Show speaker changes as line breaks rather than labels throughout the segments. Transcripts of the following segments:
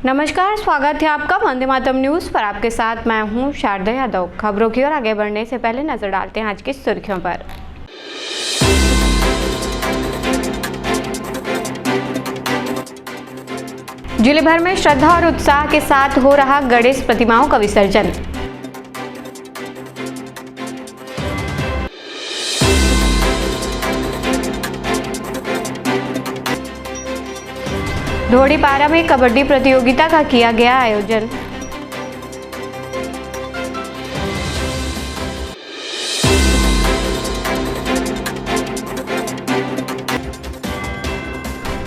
नमस्कार, स्वागत है आपका वंदे मातरम न्यूज पर। आपके साथ मैं हूं शारदा यादव। खबरों की ओर आगे बढ़ने से पहले नजर डालते हैं आज की सुर्खियों पर। जिले भर में श्रद्धा और उत्साह के साथ हो रहा गणेश प्रतिमाओं का विसर्जन। धोड़ीपारा में कबड्डी प्रतियोगिता का किया गया आयोजन।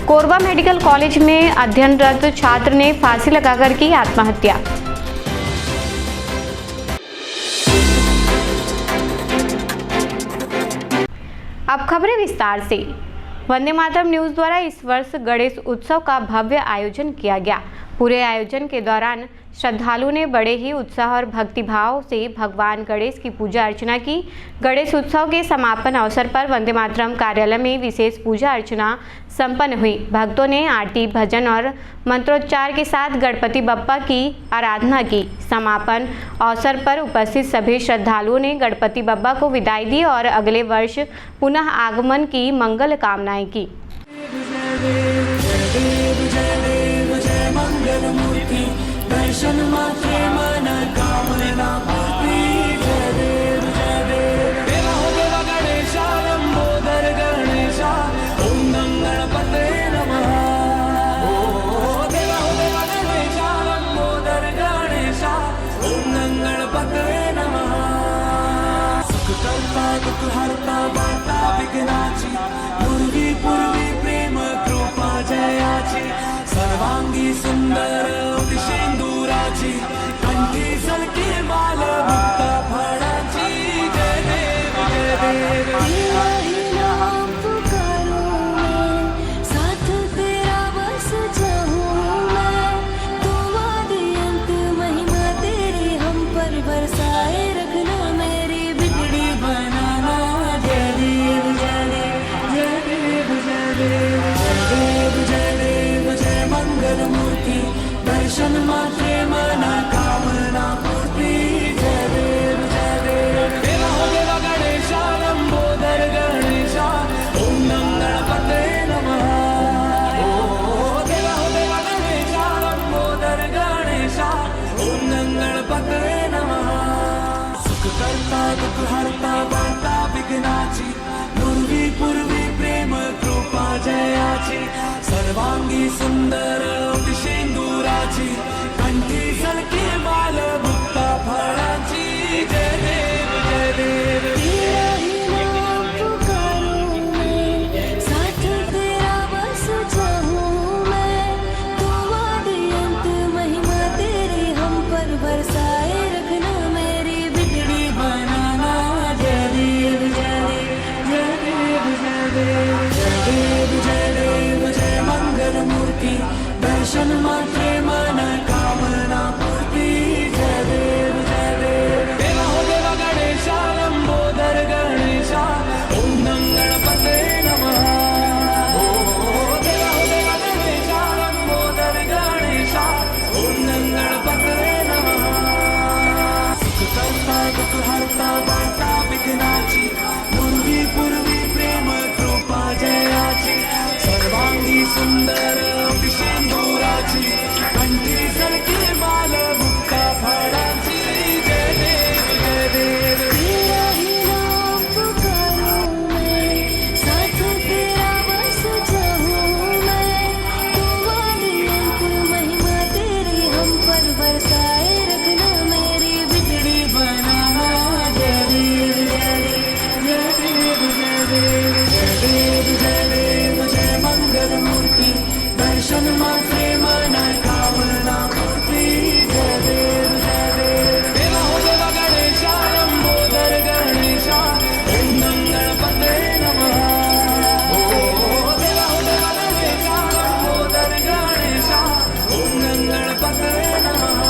कोरबा मेडिकल कॉलेज में अध्ययनरत छात्र ने फांसी लगाकर की आत्महत्या। अब खबरें विस्तार से। वंदे मातरम न्यूज द्वारा इस वर्ष गणेश उत्सव का भव्य आयोजन किया गया। पूरे आयोजन के दौरान श्रद्धालुओं ने बड़े ही उत्साह और भक्तिभाव से भगवान गणेश की पूजा अर्चना की। गणेश उत्सव के समापन अवसर पर वंदे मातरम कार्यालय में विशेष पूजा अर्चना संपन्न हुई। भक्तों ने आरती, भजन और मंत्रोच्चार के साथ गणपति बप्पा की आराधना की। समापन अवसर पर उपस्थित सभी श्रद्धालुओं ने गणपति बप्पा को विदाई दी और अगले वर्ष पुनः आगमन की मंगल कामनाएं की।
दर्शन मात्रे मन कामना पूर्ति। जय देव जय देव। देवा हो देवा गणेशा, लंबोदर गणेशा, ओम गणपते नमः। देवा हो देवा गणेशा, लंबोदर गणेशा, ओम गणपते नमः। सुख करता दुख हरता वार्ता विघ्नाची, पूर्वी पूर्वी प्रेम कृपा जयाची, सर्वांगी सुंदर सिंदूराची, कंठी सलकी माल मुक्ता फळाची। जय देव जय देव। साथ तेरा बस जाऊं मैं, तू आदि अंत महिमा तेरी हम पर बरसाए रखना, मेरी बिगड़ी बनाना। जय देव जय देव जय देव जय देव जय देव जय देव। जय मंगल मूर्ति, दर्शन मात्रे मन कामना पूर्ति। जय देव जय देव। देवा हो देवा गणेशा, लंबोदर गणेशा, ओम गणपते नमः। देवा हो देवा गणेशा, लंबोदर गणेशा, ओम गणपते नमः। सुख करता दुख हरता वार्ता विघ्नाची, पूर्वी पूर्वी प्रेम कृपा जयाची, सर्वांगी सुंदर सिंदूराची, कंठी सलकी माल मुक्ता फळाची। जय देव जय देव। तेरा ही नाम पुकारूं मैं, साथ तेरा बस जाऊं मैं, तू आदि अंत महिमा तेरी हम पर बरसाए रखना, मेरी बिगड़ी बनाना। जय देव जय देव जय देव जय देव जय देव जय देव। जय मंगल मूर्ति, दर्शन मात्रे मन कामना पूर्ति। जय देव जय देव। देवा हो देवा गणेशा, लंबोदर गणेशा, ओम गणपते नमः। देवा हो देवा गणेशा, लंबोदर गणेशा, ओम गणपते नमः। सुख करता दुख हरता वार्ता विघ्नाची, पूर्वी पूर्वी प्रेम कृपा जयाची, सर्वांगी सुंदर सिंदूराची, कंठी सलकी माल मुक्ता फळाची। जय देव जय देव। तेरा ही नाम पुकारूं मैं, साथ तेरा बस जाऊं मैं, तू आदि अंत महिमा तेरी हम पर बरसाए रखना, मेरी बिगड़ी बनाना। जय देव जय देव जय देव जय देव जय देव। जय मंगल मूर्ति, दर्शन मात्रे मन कामना पूर्ति। जय देव जय देव। देवा हो देवा गणेशा, लंबोदर गणेशा, ओम गणपते नमः। देवा हो देवा गणेशा, लंबोदर गणेशा, ओम गणपते नमः।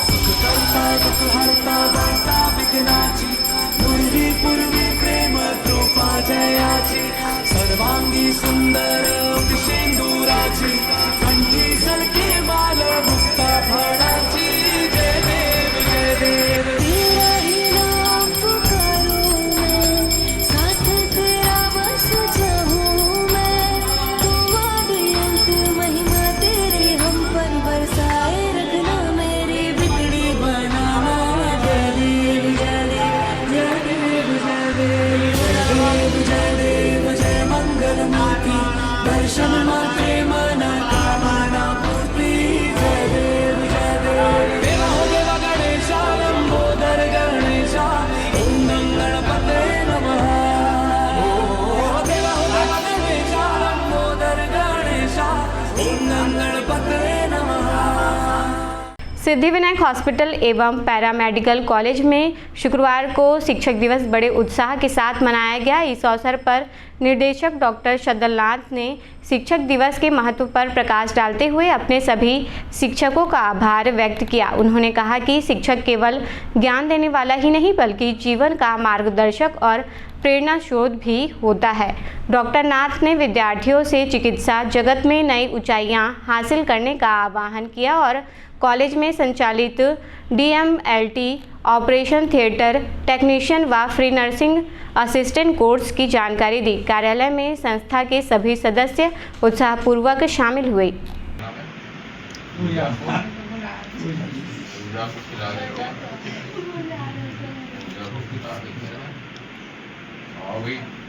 सुख करता दुख हरता वार्ता विघ्नाची, पूर्वी पूर्वी प्रेम कृपा जयाची, सर्वांगी सुंदर सिंदूराची, कंठी सलकी ओम गणपते नमः।
सिद्धिविनायक हॉस्पिटल एवं पैरामेडिकल कॉलेज में शुक्रवार को शिक्षक दिवस बड़े उत्साह के साथ मनाया गया। इस अवसर पर निर्देशक डॉक्टर शद्दलनाथ ने शिक्षक दिवस के महत्व पर प्रकाश डालते हुए अपने सभी शिक्षकों का आभार व्यक्त किया। उन्होंने कहा कि शिक्षक केवल ज्ञान देने वाला ही नहीं बल्कि जीवन का मार्गदर्शक और प्रेरणा स्रोत भी होता है। डॉक्टर नाथ ने विद्यार्थियों से चिकित्सा जगत में नई ऊंचाइयां हासिल करने का आह्वान किया और कॉलेज में संचालित DMLT ऑपरेशन थिएटर टेक्नीशियन व फ्री नर्सिंग असिस्टेंट कोर्स की जानकारी दी। कार्यालय में संस्था के सभी सदस्य उत्साहपूर्वक शामिल हुए।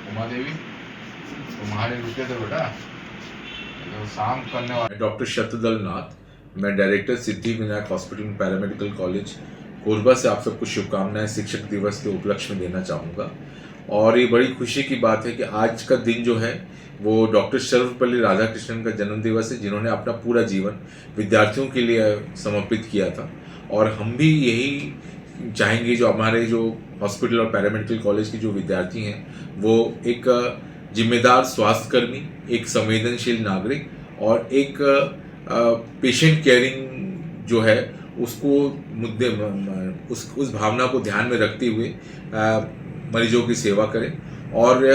उमा देवी तुम्हारे रुके थे बेटा तो शाम करने वाले।
डॉक्टर शद्दलनाथ, मैं director Siddhivinayak hospital paramedical college Korba से आप सबको शुभकामनाएं शिक्षक दिवस के उपलक्ष्य में देना चाहूँगा। और ये बड़ी खुशी की बात है कि आज का दिन जो है वो डॉक्टर सर्वपल्ली राधाकृष्णन का जन्म दिवस है, जिन्होंने अपना पूरा जीवन विद्यार्थियों के लिए समर्पित किया था। और हम भी यही चाहेंगे जो हमारे जो हॉस्पिटल और पैरामेडिकल कॉलेज के जो विद्यार्थी हैं वो एक जिम्मेदार स्वास्थ्यकर्मी, एक संवेदनशील नागरिक और एक पेशेंट केयरिंग जो है उसको मुद्दे उस भावना को ध्यान में रखते हुए मरीजों की सेवा करें। और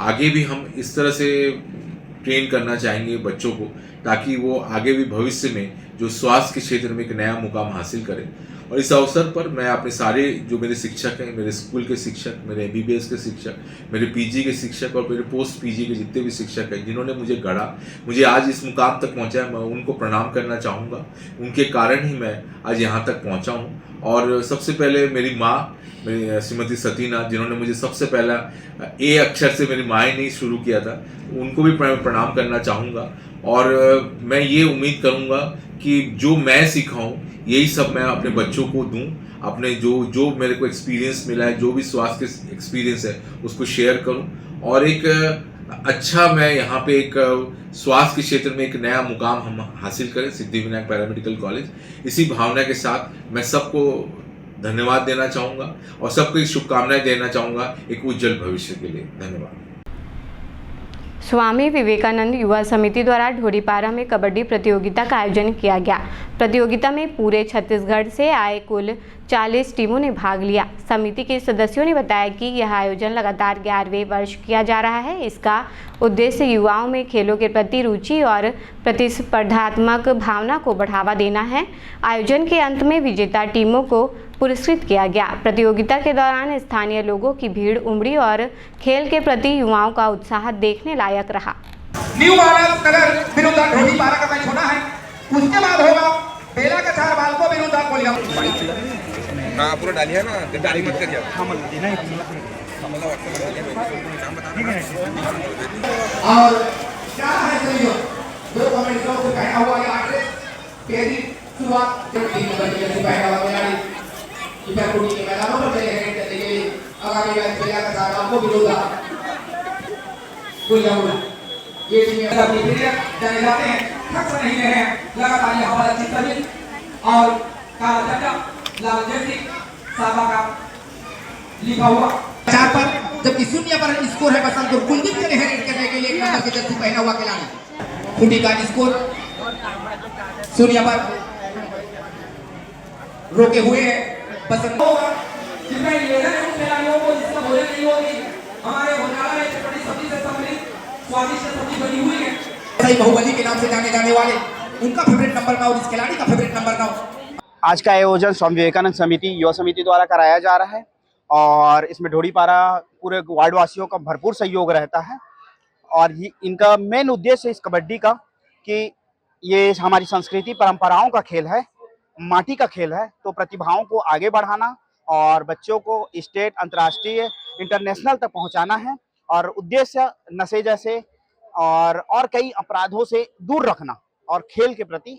आगे भी हम इस तरह से ट्रेन करना चाहेंगे बच्चों को ताकि वो आगे भी भविष्य में जो स्वास्थ्य के क्षेत्र में एक नया मुकाम हासिल करें। और इस अवसर पर मैं अपने सारे जो मेरे शिक्षक हैं, मेरे स्कूल के शिक्षक, मेरे MBBS के शिक्षक, मेरे PG के शिक्षक और मेरे पोस्ट PG के जितने भी शिक्षक हैं जिन्होंने मुझे गढ़ा, मुझे आज इस मुकाम तक पहुंचाया, मैं उनको प्रणाम करना चाहूँगा। उनके कारण ही मैं आज यहाँ तक पहुँचा हूँ। और सबसे पहले मेरी माँ, मेरी श्रीमती सतीनाथ, जिन्होंने मुझे सबसे पहला A अक्षर से मेरी माँ ने शुरू किया था, उनको भी प्रणाम करना चाहूँगा। और मैं ये उम्मीद करूँगा कि जो मैं सीखा हूँ यही सब मैं अपने बच्चों को दूं, अपने जो मेरे को एक्सपीरियंस मिला है, जो भी स्वास्थ्य के एक्सपीरियंस है उसको शेयर करूं और एक अच्छा मैं यहाँ पे एक स्वास्थ्य के क्षेत्र में एक नया मुकाम हम हासिल करें सिद्धिविनायक पैरामेडिकल कॉलेज। इसी भावना के साथ मैं सबको धन्यवाद देना चाहूँगा और सबको शुभकामनाएं देना चाहूँगा एक उज्जवल भविष्य के लिए। धन्यवाद।
स्वामी विवेकानंद युवा समिति द्वारा ढोरीपारा में कबड्डी प्रतियोगिता का आयोजन किया गया। प्रतियोगिता में पूरे छत्तीसगढ़ से आए कुल 40 टीमों ने भाग लिया। समिति के सदस्यों ने बताया कि यह आयोजन लगातार 11वें वर्ष किया जा रहा है। इसका उद्देश्य युवाओं में खेलों के प्रति रुचि और प्रतिस्पर्धात्मक भावना को बढ़ावा देना है। आयोजन के अंत में विजेता टीमों को पुरस्कृत किया गया। प्रतियोगिता के दौरान स्थानीय लोगों की भीड़ उमड़ी और खेल के प्रति युवाओं का उत्साह देखने लायक रहा।
न्यू भारत नगर विरुद्ध ढोरीपारा का मैच होना है। उसके बाद होगा बेला का चार बाल को विरुद्ध
पूरा डालिए ना, डाली मत करिए।
और क्या है चलिए दो कमेंटों को पहना हुआ है आगे तेरी शुरुआत टीम नंबर के पहना हुआ खिलाड़ी इधर कुड़ी के मैदानों पर चले हैं। चलिए आगामी मैच बेला का चार बाल को विरुद्ध गुलिया ये टीम अपनी प्लेयर जाने जाते हैं, थक नहीं रहे हैं। लगातार ये हमारा चित्तबिंद और काला झंडा लाल जर्सी साबा का लिखा हुआ चार पर, जबकि 0 पर स्कोर है बसंतपुर। कुलदीप के लिए रेड करने के लिए 1 नंबर की जर्सी पहना हुआ खिलाड़ी कुंडी का स्कोर 0 पर रोके हुए है बसंत होगा। जिसमें ये है उन खिलाड़ियों को जिसका भोजन नहीं होगी हमारे भोजनालय में बड़ी सब्जी से सम्मिलित स्वादिष्ट सब्जी बनी हुई है। सही बाहुबली के नाम से जाने जाने वाले उनका फेवरेट नंबर का और इस खिलाड़ी का फेवरेट नंबर का।
आज का आयोजन स्वामी विवेकानंद समिति युवा समिति द्वारा कराया जा रहा है और इसमें ढोरीपारा पूरे वार्ड वासियों का भरपूर सहयोग रहता है। और इनका मेन उद्देश्य इस कबड्डी का कि ये हमारी संस्कृति परंपराओं का खेल है, माटी का खेल है, तो प्रतिभाओं को आगे बढ़ाना और बच्चों को स्टेट, अंतर्राष्ट्रीय, इंटरनेशनल तक पहुंचाना है। और उद्देश्य नशे जैसे और कई अपराधों से दूर रखना और खेल के प्रति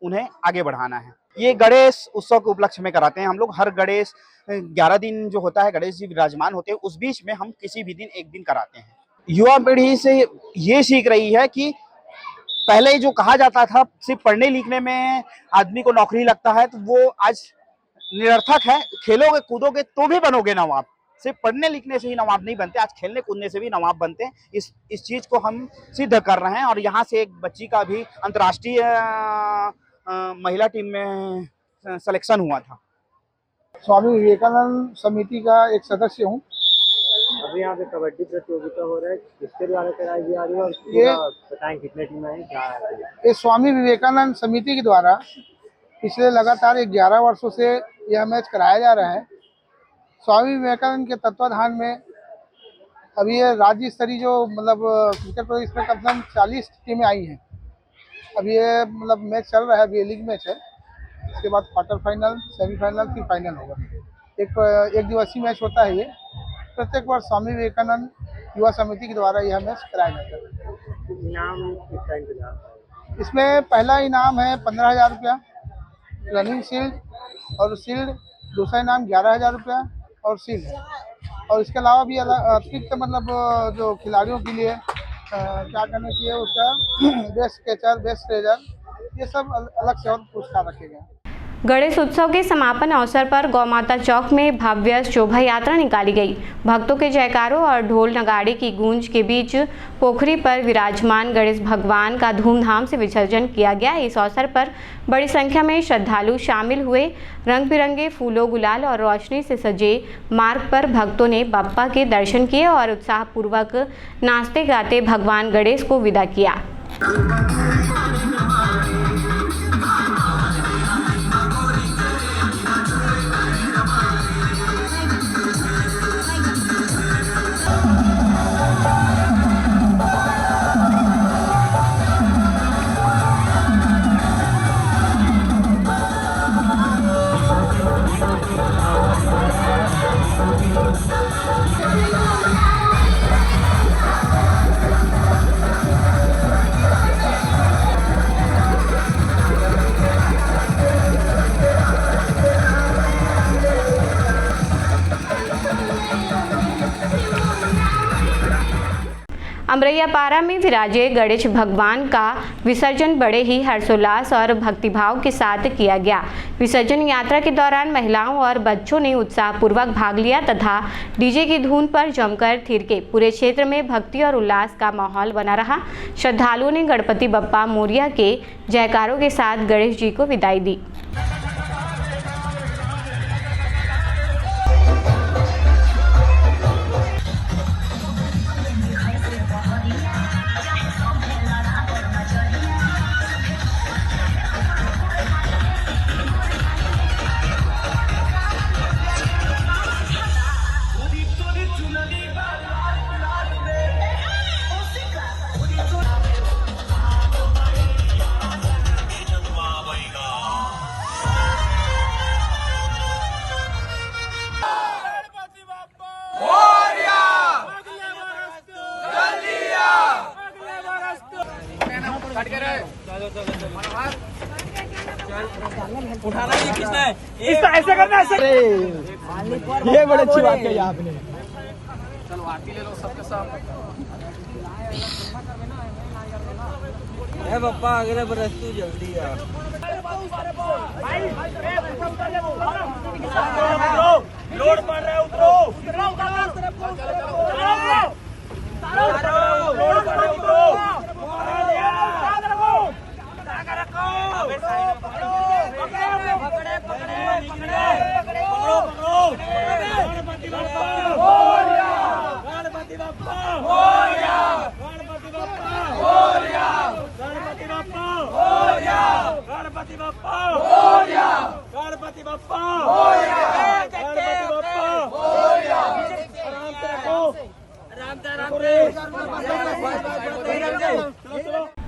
उन्हें आगे बढ़ाना है। ये गणेश उत्सव के उपलक्ष्य में कराते हैं हम लोग। हर गणेश 11 दिन जो होता है गणेश जी विराजमान होते हैं, उस बीच में हम किसी भी दिन एक दिन कराते हैं। युवा पीढ़ी से ये सीख रही है कि पहले जो कहा जाता था सिर्फ पढ़ने लिखने में आदमी को नौकरी लगता है, तो वो आज निरर्थक है। खेलोगे कूदोगे तो भी बनोगे नवाब, सिर्फ पढ़ने लिखने से ही नवाब नहीं बनते, आज खेलने कूदने से भी नवाब बनते हैं। इस चीज को हम सिद्ध कर रहे हैं। और यहाँ से एक बच्ची का भी अंतर्राष्ट्रीय महिला टीम में सिलेक्शन हुआ था।
स्वामी विवेकानंद समिति का एक सदस्य हूँ।
अभी यहाँ पे कबड्डी प्रतियोगिता हो रहा है, किसके द्वारा कराई जा रही है और
ये
बताएं कितने टीम है, क्या है?
ये स्वामी विवेकानंद समिति के द्वारा पिछले लगातार 11 वर्षों से यह मैच कराया जा रहा है। स्वामी विवेकानंद के तत्वाधान में अभी ये राज्य स्तरीय जो मतलब क्रिकेट पर इसमें कम से कम 40 टीमें आई हैं। अभी ये मतलब मैच चल रहा है, अभी ये लीग मैच है। इसके बाद क्वार्टर फाइनल, सेमीफाइनल, फिर फाइनल होगा। एक दिवसीय मैच होता है ये। प्रत्येक वर्ष स्वामी विवेकानंद युवा समिति के द्वारा यह मैच कराया जाता है।
इनाम कितना इंतजाम है?
इसमें पहला इनाम है 15,000 रुपया रनिंग शील्ड और शील्ड, दूसरा इनाम 11,000 रुपया और शील्ड है। और इसके अलावा भी अतिरिक्त मतलब जो खिलाड़ियों के लिए क्या करना चाहिए उसका बेस्ट कैचर, बेस्ट ट्रेजर, ये सब अलग से और पुरस्कार रखे गए हैं।
गणेश उत्सव के समापन अवसर पर गौमाता चौक में भव्य शोभा यात्रा निकाली गई। भक्तों के जयकारों और ढोल नगाड़े की गूंज के बीच पोखरी पर विराजमान गणेश भगवान का धूमधाम से विसर्जन किया गया। इस अवसर पर बड़ी संख्या में श्रद्धालु शामिल हुए। रंग बिरंगे फूलों, गुलाल और रोशनी से सजे मार्ग पर भक्तों ने बप्पा के दर्शन किए और उत्साहपूर्वक नाचते गाते भगवान गणेश को विदा किया। अमरैयापारा में विराजे गणेश भगवान का विसर्जन बड़े ही हर्षोल्लास और भक्तिभाव के साथ किया गया। विसर्जन यात्रा के दौरान महिलाओं और बच्चों ने उत्साहपूर्वक भाग लिया तथा डीजे की धुन पर जमकर थिरके। पूरे क्षेत्र में भक्ति और उल्लास का माहौल बना रहा। श्रद्धालुओं ने गणपति बप्पा मोरिया के जयकारों के साथ गणेश जी को विदाई दी।
उठाना ही किसने है? ऐसे करना है, ऐसे। ये बड़ी अच्छी बात कही आपने। चलो आरती ले लो सबके साथ। ए बप्पा अगले बरस तू जल्दी आ। लोड पड़ रहा है, उतरो।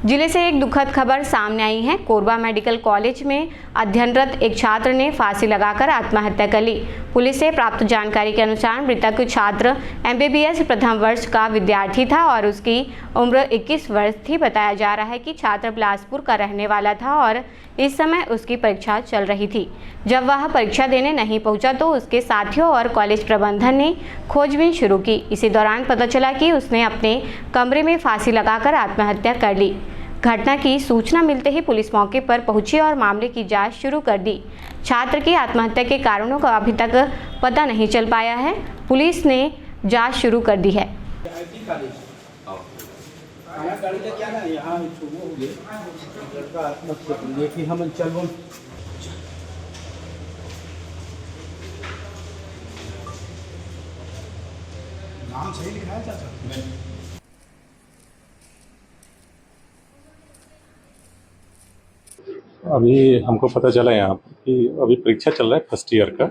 जिले से एक दुखद खबर सामने आई है। कोरबा मेडिकल कॉलेज में अध्ययनरत एक छात्र ने फांसी लगाकर आत्महत्या कर ली। पुलिस से प्राप्त जानकारी के अनुसार मृतक छात्र MBBS प्रथम वर्ष का विद्यार्थी था और उसकी उम्र 21 वर्ष थी। बताया जा रहा है कि छात्र बिलासपुर का रहने वाला था और इस समय उसकी परीक्षा चल रही थी। जब वह परीक्षा देने नहीं पहुंचा तो उसके साथियों और कॉलेज प्रबंधन ने खोजबीन शुरू की। इसी दौरान पता चला कि उसने अपने कमरे में फांसी लगाकर आत्महत्या कर ली। घटना की सूचना मिलते ही पुलिस मौके पर पहुंची और मामले की जांच शुरू कर दी। छात्र की आत्महत्या के कारणों का अभी तक पता नहीं चल पाया है। पुलिस ने जांच शुरू कर दी है।
नाम सही लिखा है चाचा?
अभी हमको पता चला यहाँ पर कि अभी परीक्षा चल रहा है फर्स्ट ईयर का,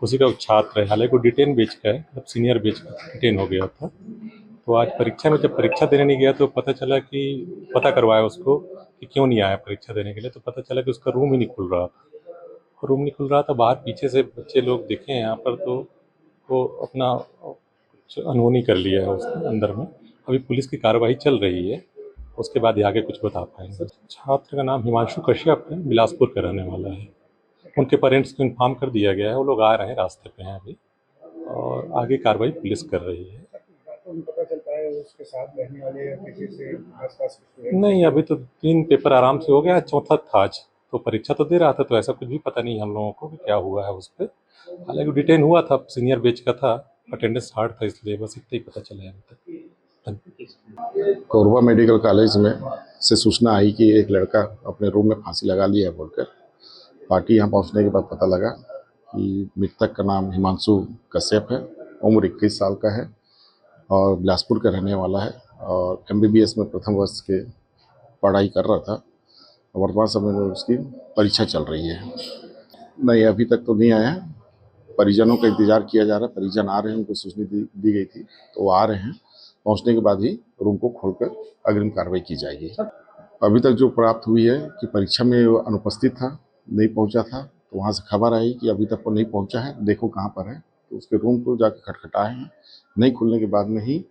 उसी का छात्र है। हालांकि वो डिटेन बैच का है, मतलब सीनियर बैच का डिटेन हो गया था। तो आज परीक्षा में जब परीक्षा देने नहीं गया तो पता चला कि पता करवाया उसको कि क्यों नहीं आया परीक्षा देने के लिए, तो पता चला कि उसका रूम ही नहीं खुल रहा था। रूम नहीं खुल रहा था, बाहर पीछे से बच्चे लोग दिखे हैं यहाँ पर, तो वो अपना अनहोनी कर लिया है उसके अंदर में। अभी पुलिस की कार्रवाई चल रही है, उसके बाद ही आगे कुछ बता पाएंगे। छात्र का नाम हिमांशु कश्यप है, बिलासपुर का रहने वाला है। उनके पेरेंट्स को इन्फॉर्म कर दिया गया है, वो लोग आ रहे हैं, रास्ते पे हैं अभी, और आगे कार्रवाई पुलिस कर रही है।
पता चलता है उसके साथ रहने वाले किसी से आसपास?
नहीं, अभी तो 3 पेपर आराम से हो गया, चौथा था आज, तो परीक्षा तो दे रहा था, तो ऐसा कुछ भी पता नहीं हम लोगों को कि क्या हुआ है उस पर। हालांकि डिटेन हुआ था, सीनियर बैच का था, अटेंडेंस हार्ड था, इसलिए बस इतना ही पता चला है अभी तक।
कोरबा मेडिकल कॉलेज में से सूचना आई कि एक लड़का अपने रूम में फांसी लगा लिया है बोलकर। पार्टी यहाँ पहुँचने के बाद पता लगा कि मृतक का नाम हिमांशु कश्यप है, उम्र 21 साल का है और बिलासपुर का रहने वाला है और MBBS में प्रथम वर्ष के पढ़ाई कर रहा था। वर्तमान समय में उसकी परीक्षा चल रही है। नहीं, अभी तक तो नहीं आया, परिजनों का इंतज़ार किया जा रहा है। परिजन आ रहे हैं, उनको सूचना दी गई थी तो वो आ रहे हैं। पहुंचने के बाद ही रूम को खोलकर अग्रिम कार्रवाई की जाएगी। अभी तक जो प्राप्त हुई है कि परीक्षा में वो अनुपस्थित था, नहीं पहुंचा था, तो वहां से खबर आई कि अभी तक वो नहीं पहुंचा है, देखो कहां पर है। तो उसके रूम को जाकर खटखटाए हैं, नहीं खुलने के बाद में ही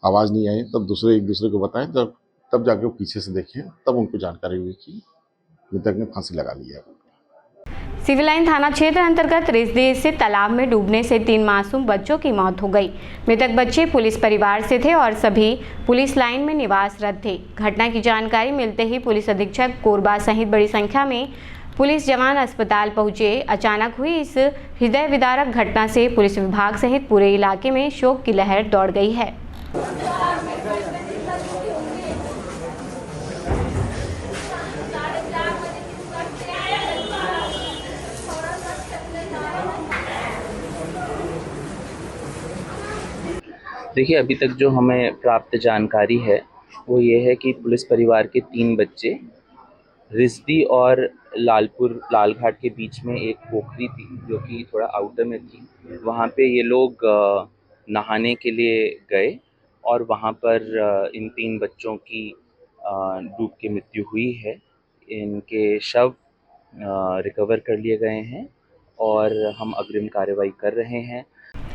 आवाज़ नहीं आई, तब एक दूसरे को बताएं, तब जाके वो पीछे से देखें, तब उनको जानकारी हुई कि मृतक ने फांसी लगा ली है।
सिविल लाइन थाना क्षेत्र अंतर्गत रिसदेह से तालाब में डूबने से 3 मासूम बच्चों की मौत हो गई। मृतक बच्चे पुलिस परिवार से थे और सभी पुलिस लाइन में निवासरत थे। घटना की जानकारी मिलते ही पुलिस अधीक्षक कोरबा सहित बड़ी संख्या में पुलिस जवान अस्पताल पहुंचे। अचानक हुई इस हृदय विदारक घटना से पुलिस विभाग सहित पूरे इलाके में शोक की लहर दौड़ गई है।
देखिए, अभी तक जो हमें प्राप्त जानकारी है वो ये है कि पुलिस परिवार के 3 बच्चे रिसदी और लालघाट के बीच में एक पोखरी थी जो कि थोड़ा आउटर में थी, वहाँ पे ये लोग नहाने के लिए गए और वहाँ पर इन 3 बच्चों की डूब के मृत्यु हुई है। इनके शव रिकवर कर लिए गए हैं और हम अग्रिम कार्रवाई कर रहे हैं।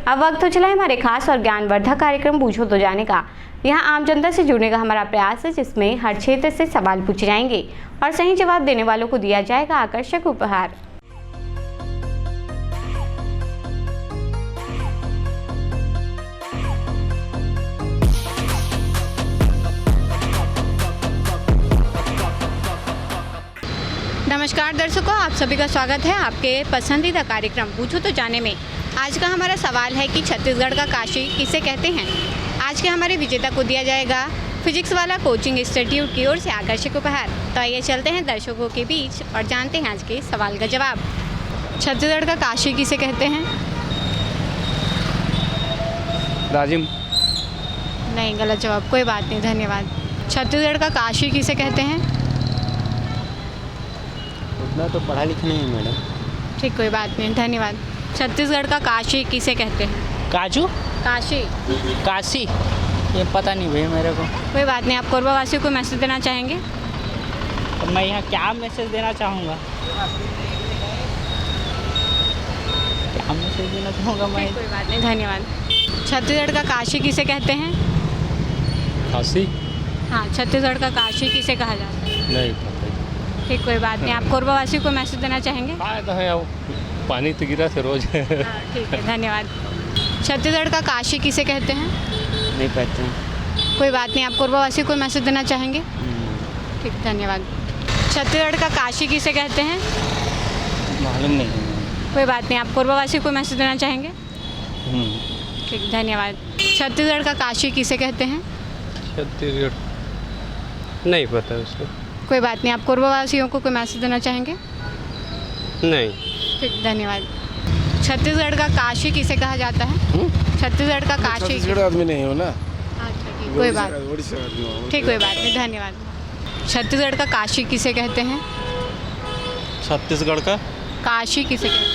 अब वक्त तो चला है हमारे खास और ज्ञानवर्धक कार्यक्रम पूछो तो जाने का। यहाँ आम जनता से जुड़ने का हमारा प्रयास है, जिसमें हर क्षेत्र से सवाल पूछे जाएंगे और सही जवाब देने वालों को दिया जाएगा आकर्षक उपहार। नमस्कार दर्शकों, आप सभी का स्वागत है आपके पसंदीदा कार्यक्रम पूछो तो जाने में। आज का हमारा सवाल है कि छत्तीसगढ़ का काशी किसे कहते हैं। आज के हमारे विजेता को दिया जाएगा फिजिक्स वाला कोचिंग इंस्टीट्यूट की ओर से आकर्षक उपहार। तो आइए चलते हैं दर्शकों के बीच और जानते हैं आज के सवाल का जवाब। छत्तीसगढ़ का काशी किसे कहते हैं?
राजिम।
नहीं, गलत जवाब। कोई बात नहीं, धन्यवाद। छत्तीसगढ़ का काशी किसे कहते हैं?
उतना तो पढ़ा लिखा नहीं है मैडम।
ठीक, कोई बात नहीं, धन्यवाद। छत्तीसगढ़ का काशी किसे कहते हैं?
काजू?
काशी।
काशी? ये पता नहीं भैया मेरे को।
कोई बात नहीं। आप कोरबा वासियों को मैसेज देना चाहेंगे?
तो मैं यहाँ क्या मैसेज देना चाहूँगा? क्या मैसेज देना चाहूँगा मैं?
कोई बात नहीं, धन्यवाद। छत्तीसगढ़ का काशी किसे कहते हैं?
काशी?
हाँ, छत्तीसगढ़ का काशी किसे कहा जाता है?
नहीं पता।
ठीक, कोई बात नहीं। आप कोरबा वासियों को मैसेज देना चाहेंगे?
फायदा है, पानी तो गिरा से रोज।
ठीक है, धन्यवाद। छत्तीसगढ़ का काशी किसे कहते हैं?
नहीं पता।
कोई बात नहीं। आप कोरबा वासियों को मैसेज देना चाहेंगे? ठीक, धन्यवाद। छत्तीसगढ़ का काशी किसे कहते हैं?
मालूम नहीं है।
कोई बात नहीं, आप कोरबावासी को मैसेज देना चाहेंगे? ठीक, धन्यवाद। छत्तीसगढ़ का काशी किसे कहते हैं?
छत्तीसगढ़ नहीं पता उसको।
कोई बात नहीं, आप कोरबावासियों को कोई मैसेज देना चाहेंगे?
नहीं।
ठीक, धन्यवाद। छत्तीसगढ़ का काशी किसे कहा जाता है? छत्तीसगढ़ का काशी।
छत्तीसगढ़ आदमी नहीं हो ना।
अच्छा, ठीक, कोई बात ठीक, कोई बात नहीं, धन्यवाद। छत्तीसगढ़ का काशी किसे कहते हैं?
छत्तीसगढ़ का
काशी किसे कहते हैं?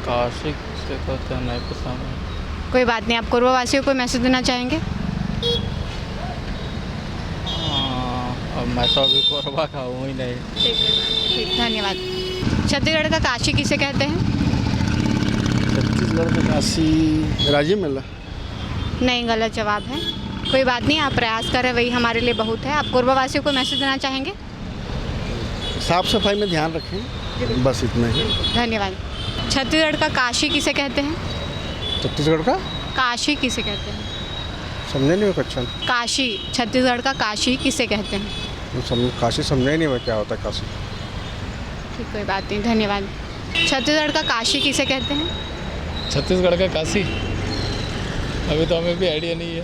काशी किसे कहते हैं नहीं पता।
कोई बात नहीं, आप कोरबावासियों को मैसेज देना चाहेंगे?
अब मैं तो अभी कोरबा का हूँ ही नहीं।
ठीक, धन्यवाद। छत्तीसगढ़ का काशी किसे कहते हैं?
छत्तीसगढ़ का काशी राजीव मेला।
नहीं, गलत जवाब है। कोई बात नहीं, आप प्रयास कर रहे हैं, वही हमारे लिए बहुत है। आप कोरबावासियों को मैसेज देना चाहेंगे?
साफ सफाई में ध्यान रखें, बस इतना ही।
धन्यवाद। छत्तीसगढ़ का काशी किसे कहते हैं?
छत्तीसगढ़ का
काशी किसे कहते हैं?
समझे नहीं क्वेश्चन।
काशी, छत्तीसगढ़ का काशी किसे कहते हैं?
काशी समझे ही नहीं मैं क्या होता है काशी।
ठीक, कोई बात नहीं, धन्यवाद। छत्तीसगढ़ का काशी किसे कहते हैं?
छत्तीसगढ़ का काशी अभी तो हमें भी आइडिया नहीं है।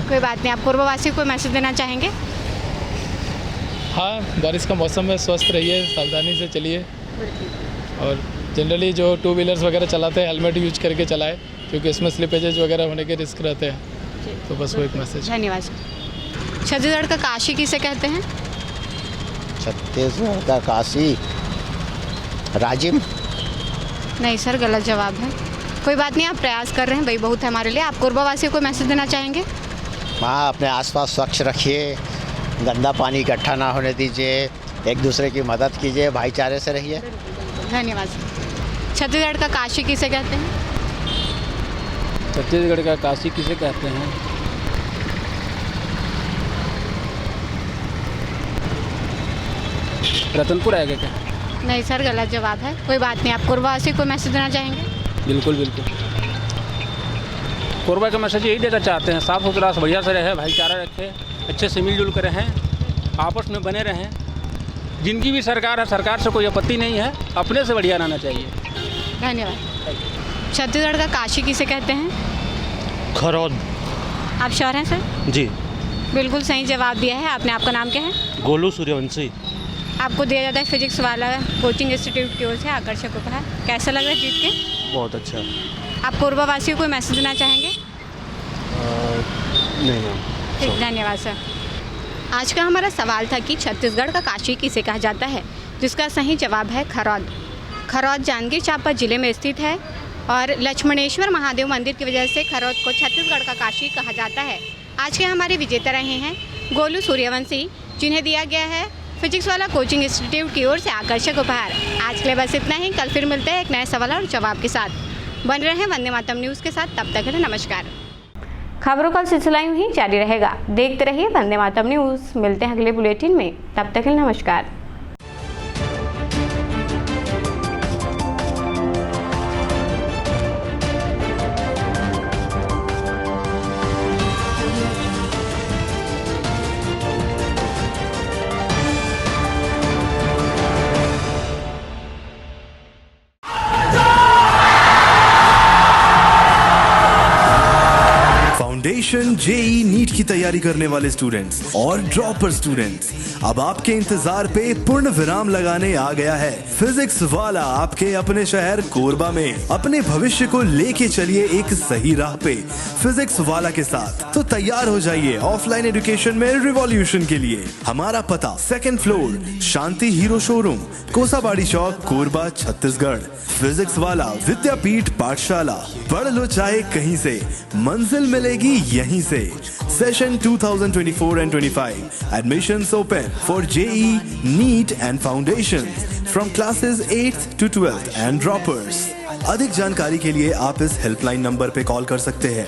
कोई बात नहीं, आप कोरबावासी को मैसेज देना चाहेंगे?
हाँ, बारिश का मौसम है, स्वस्थ रहिए, सावधानी से चलिए और जनरली जो टू व्हीलर्स वगैरह चलाते हैं हेलमेट यूज करके चलाएं, क्योंकि इसमें स्लिपेजेज वगैरह होने के रिस्क रहते हैं। तो बस वो एक मैसेज।
धन्यवाद सर। छत्तीसगढ़ का काशी किसे कहते हैं?
छत्तीसगढ़ का काशी राजिम।
नहीं सर, गलत जवाब है। कोई बात नहीं, आप प्रयास कर रहे हैं, वही बहुत है हमारे लिए। आप कोरबावासियों को मैसेज देना चाहेंगे?
वहाँ अपने आसपास स्वच्छ रखिए, गंदा पानी इकट्ठा ना होने दीजिए, एक दूसरे की मदद कीजिए, भाईचारे से रहिए।
धन्यवाद सर। छत्तीसगढ़ का काशी किसे कहते हैं?
छत्तीसगढ़ का काशी किसे कहते हैं? रतनपुर आएगा क्या?
नहीं सर, गलत जवाब है। कोई बात नहीं, आप कोरबावासी को मैसेज देना चाहेंगे?
बिल्कुल बिल्कुल। कोरबा का मैसेज यही देना चाहते हैं, साफ़ सुथरा बढ़िया से रहे, भाईचारा रखें, अच्छे से मिलजुल कर रहें, आपस में बने रहें। जिनकी भी सरकार है, सरकार से कोई आपत्ति नहीं है, अपने से बढ़िया रहना चाहिए।
धन्यवाद। छत्तीसगढ़ का काशी किसे कहते हैं?
खरौद।
आप श्योर हैं सर?
जी
बिल्कुल सही जवाब दिया है आपने। आपका नाम क्या है?
गोलू सूर्यवंशी।
आपको दिया जाता है फिजिक्स वाला कोचिंग इंस्टीट्यूट की ओर से आकर्षक उपहार। कैसा लग रहा है जीत के?
बहुत अच्छा।
आप कोरबावासियों को मैसेज देना चाहेंगे?
नहीं।
ठीक, धन्यवाद सर। आज का हमारा सवाल था कि छत्तीसगढ़ का काशी किसे कहा जाता है, जिसका सही जवाब है खरौद। खरौद जांजगीर चांपा जिले में स्थित है और लक्ष्मणेश्वर महादेव मंदिर की वजह से खरौद को छत्तीसगढ़ का काशी कहा जाता है। आज के हमारे विजेता रहे हैं गोलू सूर्यवंशी, जिन्हें दिया गया है फिजिक्स वाला कोचिंग इंस्टीट्यूट की ओर से आकर्षक उपहार। आज के लिए बस इतना ही। कल फिर मिलते हैं एक नए सवाल और जवाब के साथ। बन रहे हैं वंदे मातरम न्यूज़ के साथ। तब तक के लिए नमस्कार। खबरों का सिलसिला यूं ही जारी रहेगा। देखते रहिए वंदे मातरम न्यूज़। मिलते हैं अगले बुलेटिन में। तब तक के लिए नमस्कार।
फाउंडेशन जेई नीट की तैयारी करने वाले स्टूडेंट्स और ड्रॉपर स्टूडेंट्स, अब आपके इंतजार पे पूर्ण विराम लगाने आ गया है फिजिक्स वाला आपके अपने शहर कोरबा में। अपने भविष्य को लेके चलिए एक सही राह पे फिजिक्स वाला के साथ। तो तैयार हो जाइए ऑफलाइन एजुकेशन में रिवॉल्यूशन के लिए। हमारा पता 2nd फ्लोर शांति हीरो शोरूम, कोसाबाड़ी चौक, कोरबा, छत्तीसगढ़। फिजिक्स वाला विद्यापीठ पाठशाला। पढ़ लो चाहे कहीं से, मंजिल मिलेगी यहीं से। Session 2024 and 25 admissions open for JEE, NEET and Foundations from classes 8th to 12th and droppers। अधिक जानकारी के लिए आप इस हेल्पलाइन नंबर पे कॉल कर सकते हैं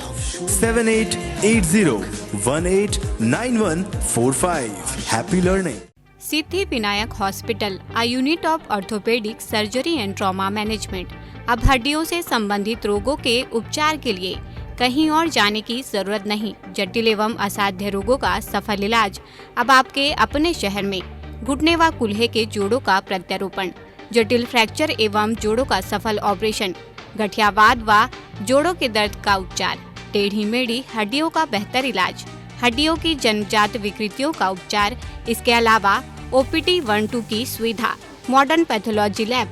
7880189145। Happy learning.
Siddhi Vinayak hospital, a unit of orthopaedic surgery and trauma management. अब हड्डियों से संबंधित रोगों के उपचार के लिए कहीं और जाने की जरूरत नहीं। जटिल एवं असाध्य रोगों का सफल इलाज अब आपके अपने शहर में। घुटने व कूल्हे के जोड़ों का प्रत्यारोपण, जटिल फ्रैक्चर एवं जोड़ों का सफल ऑपरेशन, गठियावाद व जोड़ों के दर्द का उपचार, टेढ़ी मेढ़ी हड्डियों का बेहतर इलाज, हड्डियों की जन्मजात विकृतियों का उपचार। इसके अलावा OPT 1-2 की सुविधा, modern pathology lab,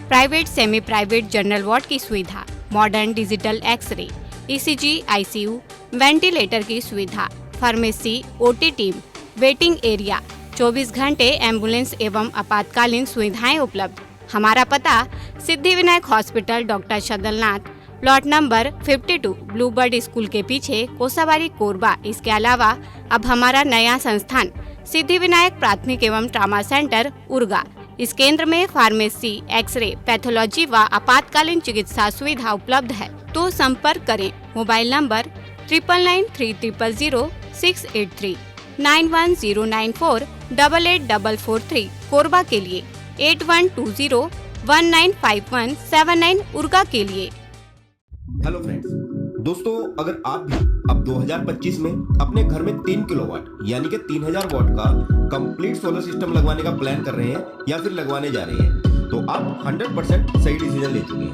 private semi private general ward की सुविधा, modern digital x-ray, ECG, ICU, ventilator की सुविधा, pharmacy, OT team, waiting area, 24 घंटे एम्बुलेंस एवं आपातकालीन सुविधाएं उपलब्ध। हमारा पता Siddhivinayak hospital, doctor Shadalnath, plot number 52, Bluebird school के पीछे, कोसाबारी, कोरबा। इसके अलावा अब हमारा नया संस्थान सिद्धिविनायक प्राथमिक एवं ट्रामा सेंटर, उर्गा। इस केंद्र में फार्मेसी, एक्सरे, पैथोलॉजी व आपातकालीन चिकित्सा सुविधा उपलब्ध है। तो संपर्क करें। मोबाइल नंबर 9993000683, 9109488443, कोरबा के लिए 8120195179, उर्गा के लिए।
हेलो फ्रेंड्स, दोस्तों अगर आप भी अब 2025 में अपने घर में 3 किलोवाट यानी कि 3000 वाट का कंप्लीट सोलर सिस्टम लगवाने का प्लान कर रहे हैं या फिर लगवाने जा रहे हैं, तो आप 100% सही डिसीजन ले चुके हैं।